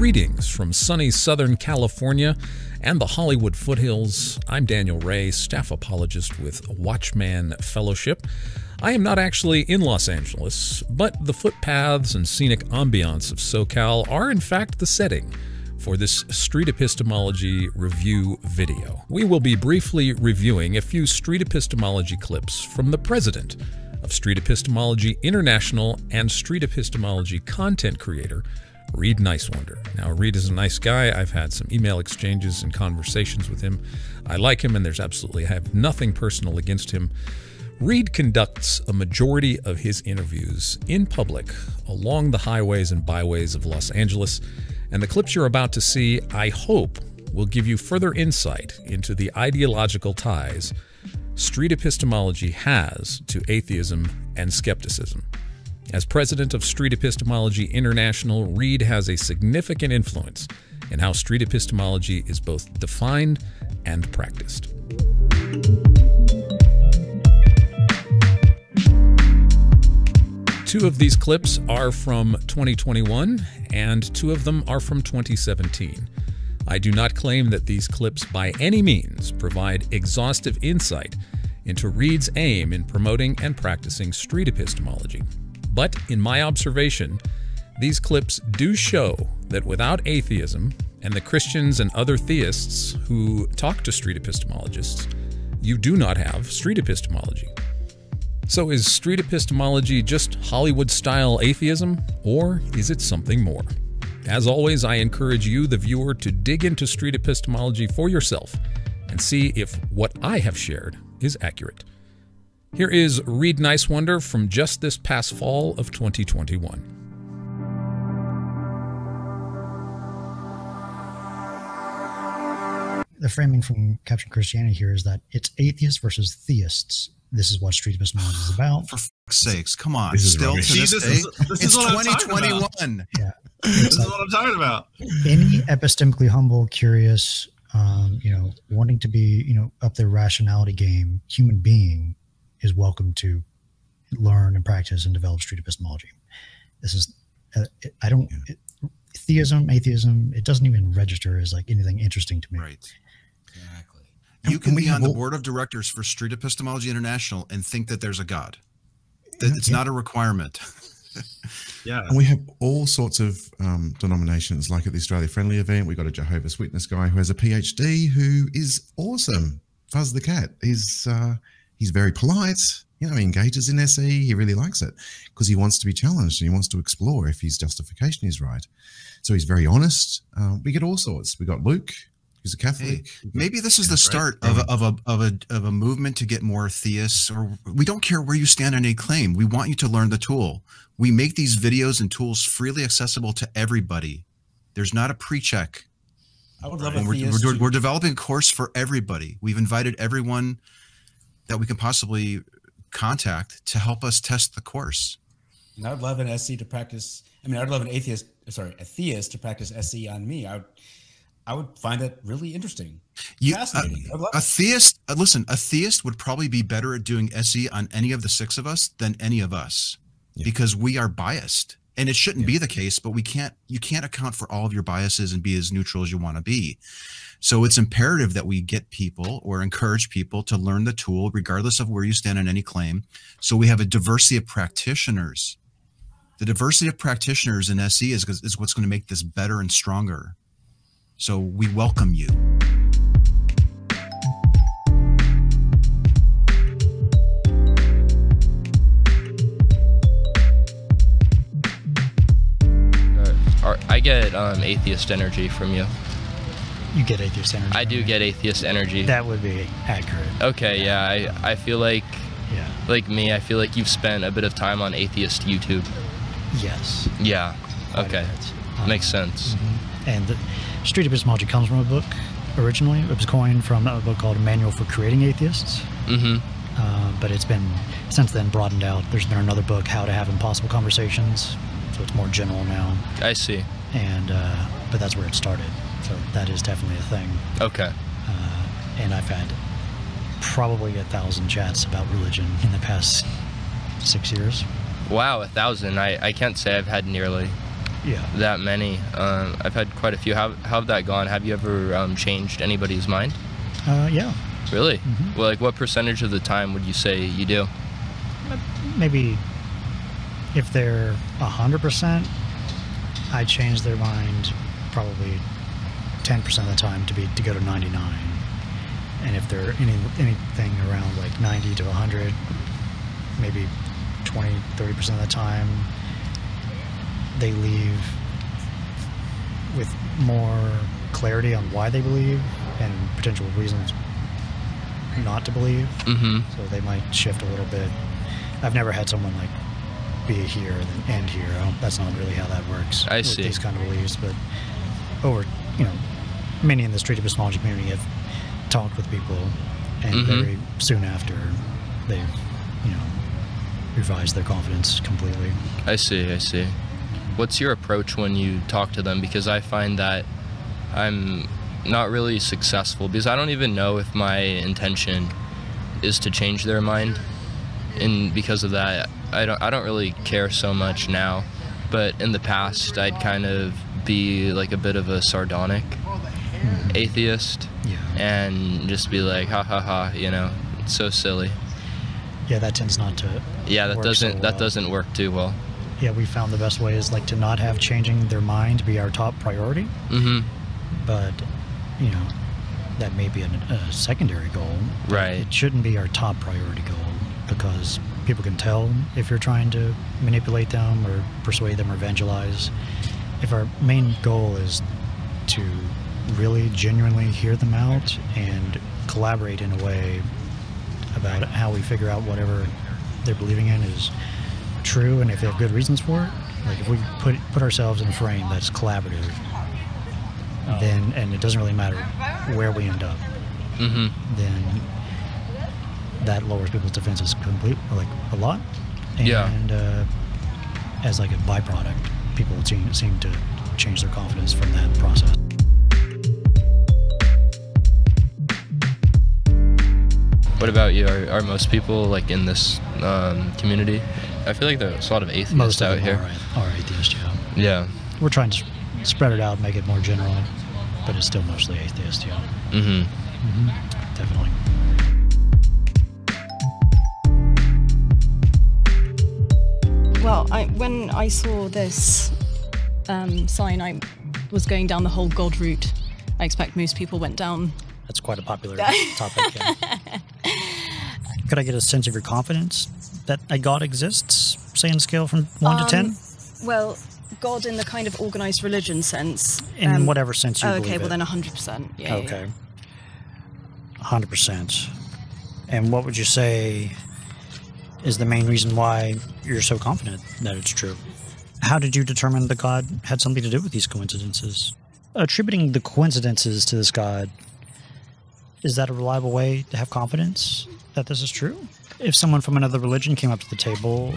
Greetings from sunny Southern California and the Hollywood foothills. I'm Daniel Ray, staff apologist with Watchman Fellowship. I am not actually in Los Angeles, but the footpaths and scenic ambiance of SoCal are in fact the setting for this Street Epistemology review video. We will be briefly reviewing a few Street Epistemology clips from the president of Street Epistemology International and Street Epistemology content creator, Reid Nicewonder. Now, Reid is a nice guy. I've had some email exchanges and conversations with him. I like him, and I have nothing personal against him. Reid conducts a majority of his interviews in public along the highways and byways of Los Angeles, and the clips you're about to see, I hope, will give you further insight into the ideological ties Street Epistemology has to atheism and skepticism. As president of Street Epistemology International, Reid has a significant influence in how Street Epistemology is both defined and practiced. Two of these clips are from 2021, and two of them are from 2017. I do not claim that these clips by any means provide exhaustive insight into Reid's aim in promoting and practicing street epistemology. But in my observation, these clips do show that without atheism and the Christians and other theists who talk to street epistemologists, you do not have street epistemology. So is street epistemology just Hollywood-style atheism, or is it something more? As always, I encourage you, the viewer, to dig into street epistemology for yourself and see if what I have shared is accurate. Here is Reid Nicewonder from just this past fall of 2021. The framing from Capturing Christianity here is that it's atheists versus theists. This is what street epistemology is about. For fuck's sakes, come on. Still to this day, it's 2021. Yeah. This is what I'm talking about. Any epistemically humble, curious, wanting to be, up their rationality game, human being is welcome to learn and practice and develop street epistemology. This is, theism, atheism, it doesn't even register as like anything interesting to me. Right. Exactly. You can be on the board of directors for Street Epistemology International and think that there's a God. It's not a requirement. Yeah. And we have all sorts of denominations, like at the Australia Friendly event, we've got a Jehovah's Witness guy who has a PhD who is awesome. Fuzz the cat. He's very polite, he engages in SE, he really likes it because he wants to be challenged and he wants to explore if his justification is right. So he's very honest. We get all sorts. We got Luke, who's a Catholic. Hey, maybe this is the start of a movement to get more theists, or we don't care where you stand on a claim. We want you to learn the tool. We make these videos and tools freely accessible to everybody. There's not a pre-check. I would love we're developing a course for everybody. We've invited everyone that we can possibly contact to help us test the course. And I would love an SE to practice. I'd love a theist to practice SE on me. I would find that really interesting. Fascinating. A theist, listen, a theist would probably be better at doing SE on any of the six of us than any of us, because we are biased. And it shouldn't be the case, but you can't account for all of your biases and be as neutral as you want to be. So it's imperative that we get people or encourage people to learn the tool regardless of where you stand on any claim. So we have a diversity of practitioners. The diversity of practitioners in SE is what's going to make this better and stronger. So we welcome you. I get atheist energy from you. You get atheist energy. I do get atheist energy. That would be accurate. Okay, yeah. I feel like, like me, I feel like you've spent a bit of time on atheist YouTube. Yes. Yeah. Okay. Makes sense. And the Street Epistemology comes from a book originally. It was coined from a book called A Manual for Creating Atheists. But it's been since then broadened out. There's been another book, How to Have Impossible Conversations. So it's more general now. I see. And but that's where it started. So that is definitely a thing. Okay. And I've had probably 1,000 chats about religion in the past 6 years. Wow, 1,000. I can't say I've had nearly that many. I've had quite a few. How have that gone? Have you ever changed anybody's mind? Yeah. Really? Well, like what percentage of the time would you say you do? Maybe if they're 100%, I change their mind probably 10% of the time to go to 99. And if they're anything around like 90 to 100, maybe 20, 30% of the time, they leave with more clarity on why they believe and potential reasons not to believe. So they might shift a little bit. I've never had someone like be here and then end here. That's not really how that works. I see. With these kind of beliefs, but many in the Street Epistemology community have talked with people, and very soon after, they've, revised their confidence completely. I see. What's your approach when you talk to them? Because I find that I'm not really successful, because I don't even know if my intention is to change their mind, and because of that, I don't really care so much now. But in the past, I'd kind of be like a bit of a sardonic atheist, and just be like, ha ha ha, it's so silly. Yeah, that tends not to. Yeah, that doesn't work too well. Yeah, we found the best way is like to not have changing their mind be our top priority. But that may be a secondary goal. Right. It shouldn't be our top priority goal, because people can tell if you're trying to manipulate them or persuade them or evangelize. If our main goal is to really genuinely hear them out and collaborate in a way about how we figure out whatever they're believing in is true, and if they have good reasons for it, like if we put ourselves in a frame that's collaborative, then, and it doesn't really matter where we end up, then that lowers people's defenses a lot. And as like a byproduct, people seem to change their confidence from that process. What about you? Are most people like in this community? I feel like there's a lot of atheists most out here. Are atheists, yeah. We're trying to spread it out, make it more general, but it's still mostly atheist, definitely. Well, when I saw this sign, I was going down the whole God route. I expect most people went down. That's quite a popular topic. Could I get a sense of your confidence that a God exists, say on a scale from 1 to 10? Well, God in the kind of organized religion sense. In whatever sense you believe okay, well it. then 100%. Yeah. Okay. 100%. And what would you say is the main reason why you're so confident that it's true? How did you determine that God had something to do with these coincidences? Attributing the coincidences to this God, is that a reliable way to have confidence that this is true? If someone from another religion came up to the table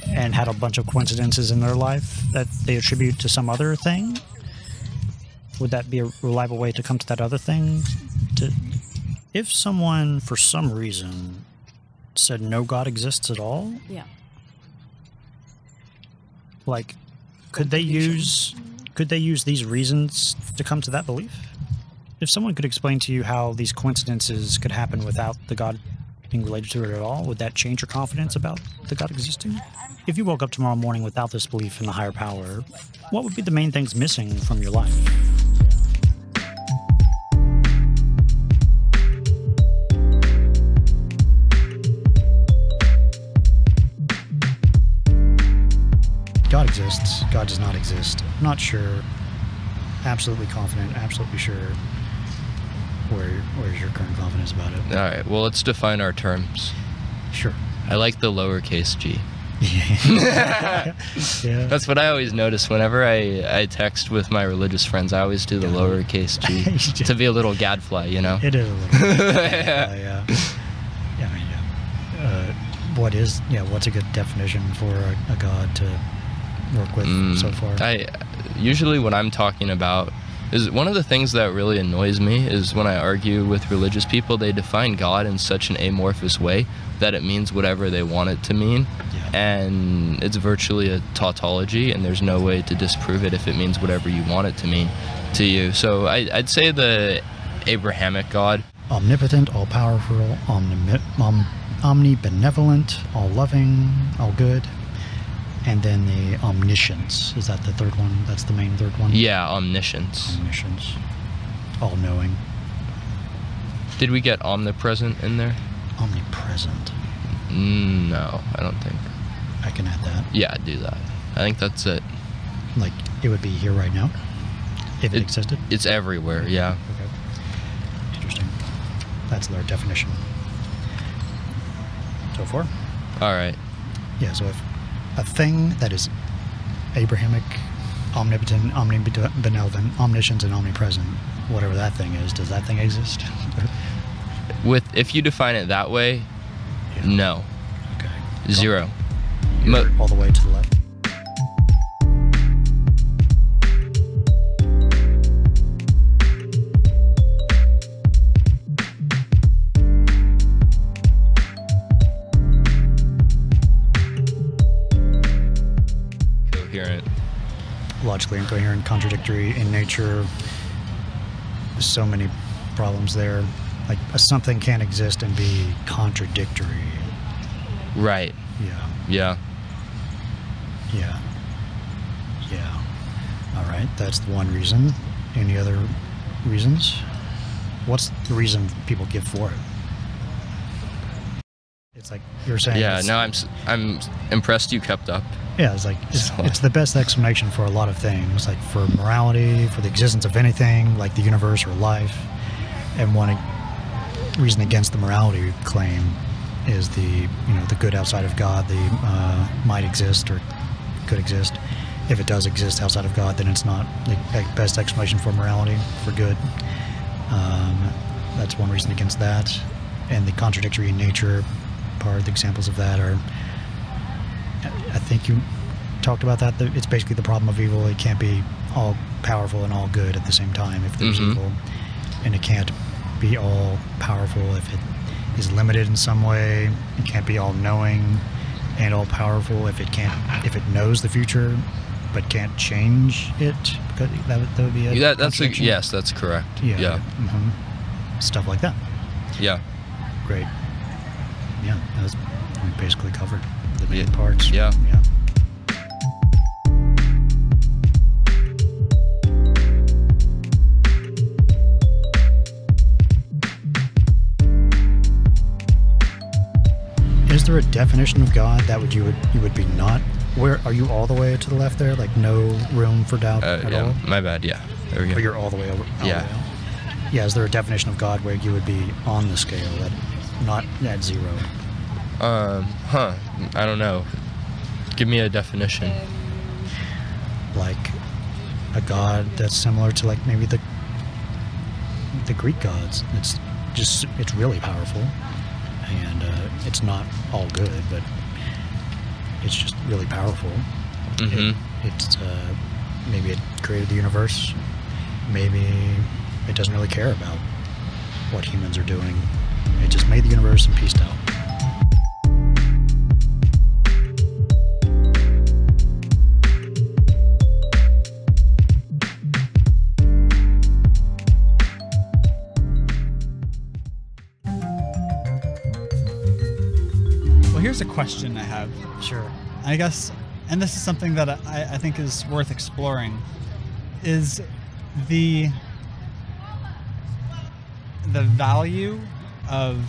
and had a bunch of coincidences in their life that they attribute to some other thing, would that be a reliable way to come to that other thing? If someone, for some reason, said no God exists at all, like, could they use these reasons to come to that belief? If someone could explain to you how these coincidences could happen without the God being related to it at all, would that change your confidence about the God existing? If you woke up tomorrow morning without this belief in the higher power, what would be the main things missing from your life? God exists. God does not exist. I'm not sure. Absolutely confident. Absolutely sure. Where's your current confidence about it? All right. Well, let's define our terms. Sure. I like the lowercase g. Yeah. That's what I always notice whenever I text with my religious friends. I always do the lowercase g to be a little gadfly, It is a little gadfly, what's a good definition for a God to work with so far? Usually when I'm talking about Is one of the things that really annoys me is when I argue with religious people, they define God in such an amorphous way that it means whatever they want it to mean. Yeah. And it's virtually a tautology, and there's no way to disprove it if it means whatever you want it to mean to you. So I'd say the Abrahamic God. Omnipotent, all-powerful, omnibenevolent, all-loving, all-good. And then the omniscience. Is that the third one? That's the main third one? Yeah, omniscience. Omniscience. All-knowing. Did we get omnipresent in there? Omnipresent. No, I don't think. I can add that. Yeah, do that. I think that's it. Like, it would be here right now? If it existed? It's everywhere, yeah. Okay. Interesting. That's their definition. So far? All right. Yeah, so if a thing that is Abrahamic, omnipotent, omnibenevolent, omniscient, and omnipresent, whatever that thing is, does that thing exist? If you define it that way, Yeah. no. Okay. Zero. You're all the way to the left. Logically incoherent, contradictory in nature. There's so many problems there. Like something can't exist and be contradictory. Right. Yeah. Yeah. Yeah. Yeah. All right. That's the one reason. Any other reasons? What's the reason people give for it? It's like you're saying. Yeah. No, I'm impressed you kept up. Yeah, it's like it's the best explanation for a lot of things, like for morality, for the existence of anything, like the universe or life. And one reason against the morality claim is the good outside of God, might exist or could exist. If it does exist outside of God, then it's not the best explanation for morality, for good. That's one reason against that. And the contradictory in nature part, the examples of that are, I think you talked about that. It's basically the problem of evil. It can't be all powerful and all good at the same time if there's evil. And it can't be all powerful if it is limited in some way. It can't be all knowing and all powerful if it knows the future but can't change it. Because that would be a yes, that's correct. Yeah. Stuff like that. Yeah. Great. Yeah, we basically covered the main parts. Yeah. Is there a definition of God that you would be not? Where are you all the way to the left there? Like no room for doubt at all? My bad. Yeah. There we go. Or you're all the way over. Yeah. Yeah. Is there a definition of God where you would be on the scale, that not at zero? I don't know. Give me a definition. Like a God that's similar to like maybe the Greek gods. It's really powerful, and it's not all good, but it's just really powerful. It's maybe it created the universe. Maybe it doesn't really care about what humans are doing. It just made the universe and peaced out. Here's a question I have. Sure. I guess, and this is something that I think is worth exploring, is the value of...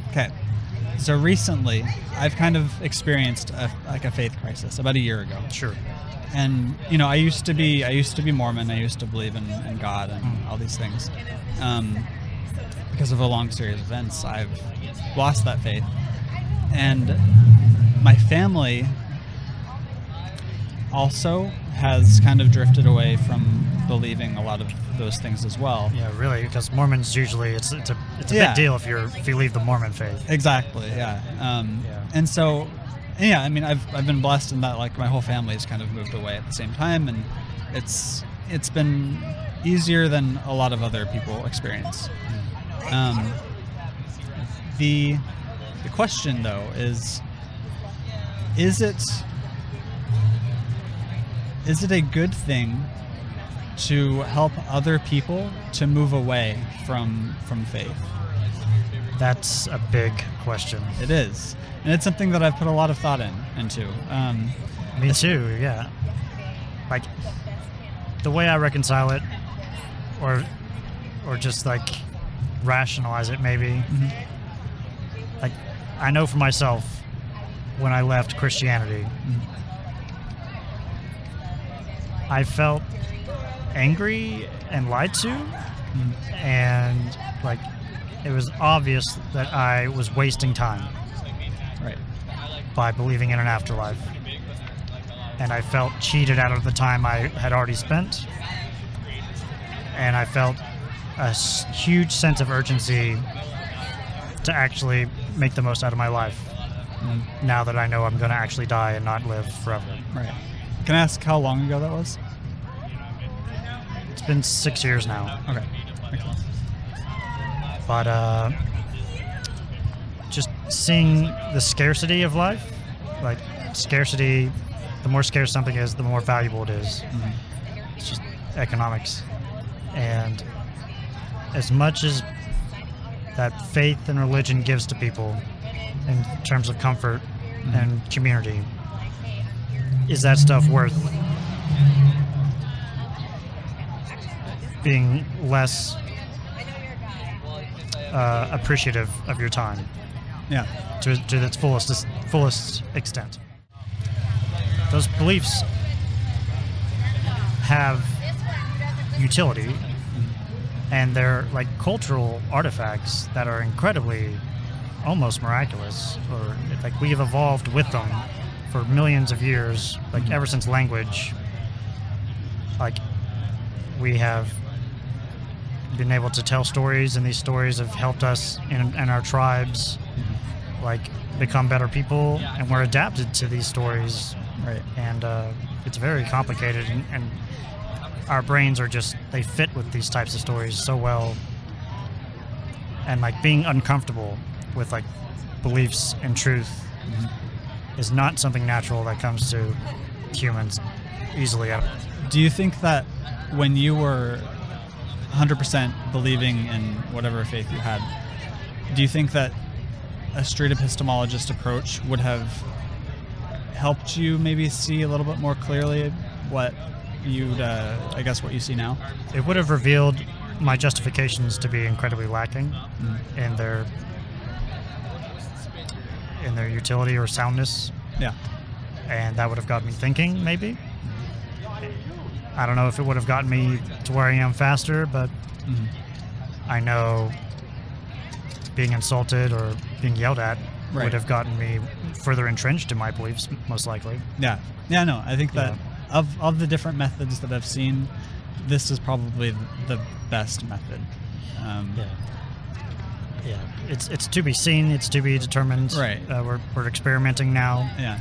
Okay, so recently I've kind of experienced a faith crisis about a year ago. Sure. And I used to be Mormon. I used to believe in God and all these things. Because of a long series of events, I've lost that faith. And my family also has kind of drifted away from believing a lot of those things as well. Yeah, really, because Mormons usually, it's a big deal if you leave the Mormon faith. Exactly, yeah. And so yeah, I mean, I've been blessed in that, like, my whole family's kind of moved away at the same time, and it's been easier than a lot of other people experience. The question, though, is it a good thing to help other people to move away from faith? That's a big question. It is, and it's something that I've put a lot of thought into. Me too. Yeah. Like, the way I reconcile it, or just like rationalize it, maybe. Like, I know for myself, when I left Christianity, I felt angry and lied to, and like, it was obvious that I was wasting time, Right. by believing in an afterlife. And I felt cheated out of the time I had already spent. And I felt a huge sense of urgency to actually make the most out of my life, now that I know I'm going to actually die and not live forever. Right. Can I ask how long ago that was? It's been 6 years now. Okay. Excellent. But just seeing the scarcity of life, like, scarcity, the more scarce something is, the more valuable it is. It's just economics. And as much as that faith and religion gives to people in terms of comfort and community, is that stuff worth being less appreciative of your time? Yeah. To its fullest extent. Those beliefs have utility, and they're like cultural artifacts that are incredibly, almost miraculous, or like we have evolved with them for millions of years, like ever since language. Like, we have been able to tell stories, and these stories have helped us in our tribes like become better people, and we're adapted to these stories. Right. And it's very complicated, and our brains are just, they fit with these types of stories so well. And like, being uncomfortable with like beliefs and truth is not something natural that comes to humans easily. Do you think that when you were 100% believing in whatever faith you had, do you think that a street epistemologist approach would have helped you maybe see a little bit more clearly what you'd, I guess, what you see now? It would have revealed my justifications to be incredibly lacking in their utility or soundness. Yeah. And that would have got me thinking, maybe. I don't know if it would have gotten me to where I am faster, but I know being insulted or being yelled at would have gotten me further entrenched in my beliefs, most likely. Yeah. Yeah, no, I think that of the different methods that I've seen, this is probably the best method. Yeah, it's to be seen, it's to be determined. Right. We're experimenting now. Yeah.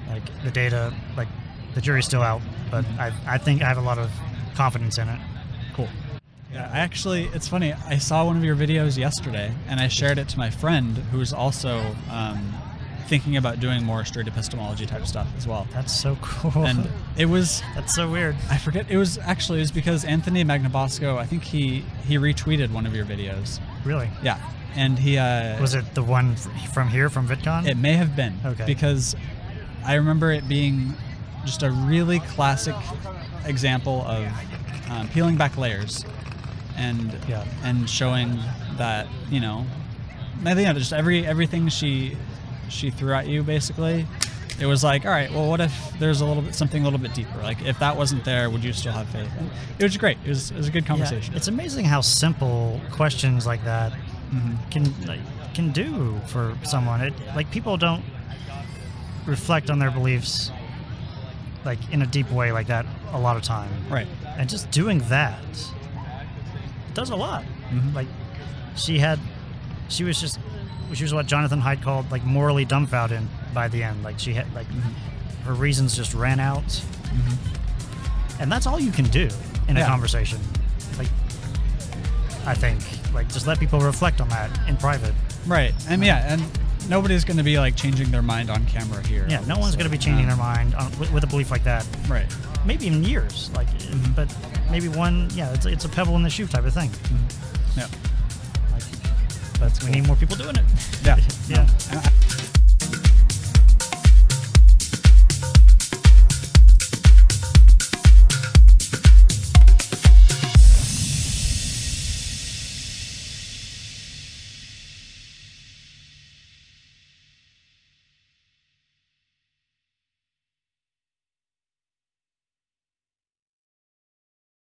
Like, the data, like, the jury's still out, but I think I have a lot of confidence in it. Cool. Yeah, actually, it's funny. I saw one of your videos yesterday, and I shared it to my friend, who's also thinking about doing more street epistemology type stuff as well. That's so cool. And it was... That's so weird. I forget. It was because Anthony Magnabosco, I think he retweeted one of your videos. Really? Yeah. And he... was it the one from here, from VidCon? It may have been. Okay. Because I remember it being just a really classic example of peeling back layers and showing that, you know, I think just everything she threw at you, basically, it was like, all right, well, what if there's something a little bit deeper? Like, if that wasn't there, would you still have faith? And it was great. It was a good conversation. Yeah, it's amazing how simple questions like that can do for someone. Like, people don't reflect on their beliefs like in a deep way like that a lot of time. Right. And just doing that does a lot. Like, she was what Jonathan Haidt called like morally dumbfounded by the end. Like she had, like, her reasons just ran out. And that's all you can do in a conversation. Like, I think, like, just let people reflect on that in private. Right. And and nobody's going to be like changing their mind on camera here. Yeah, no one's going to be changing their mind with a belief like that. Right. Maybe even years. Like, but maybe one. Yeah, it's a pebble in the shoe type of thing. Yeah. Like, we need more people doing it. Yeah. Yeah.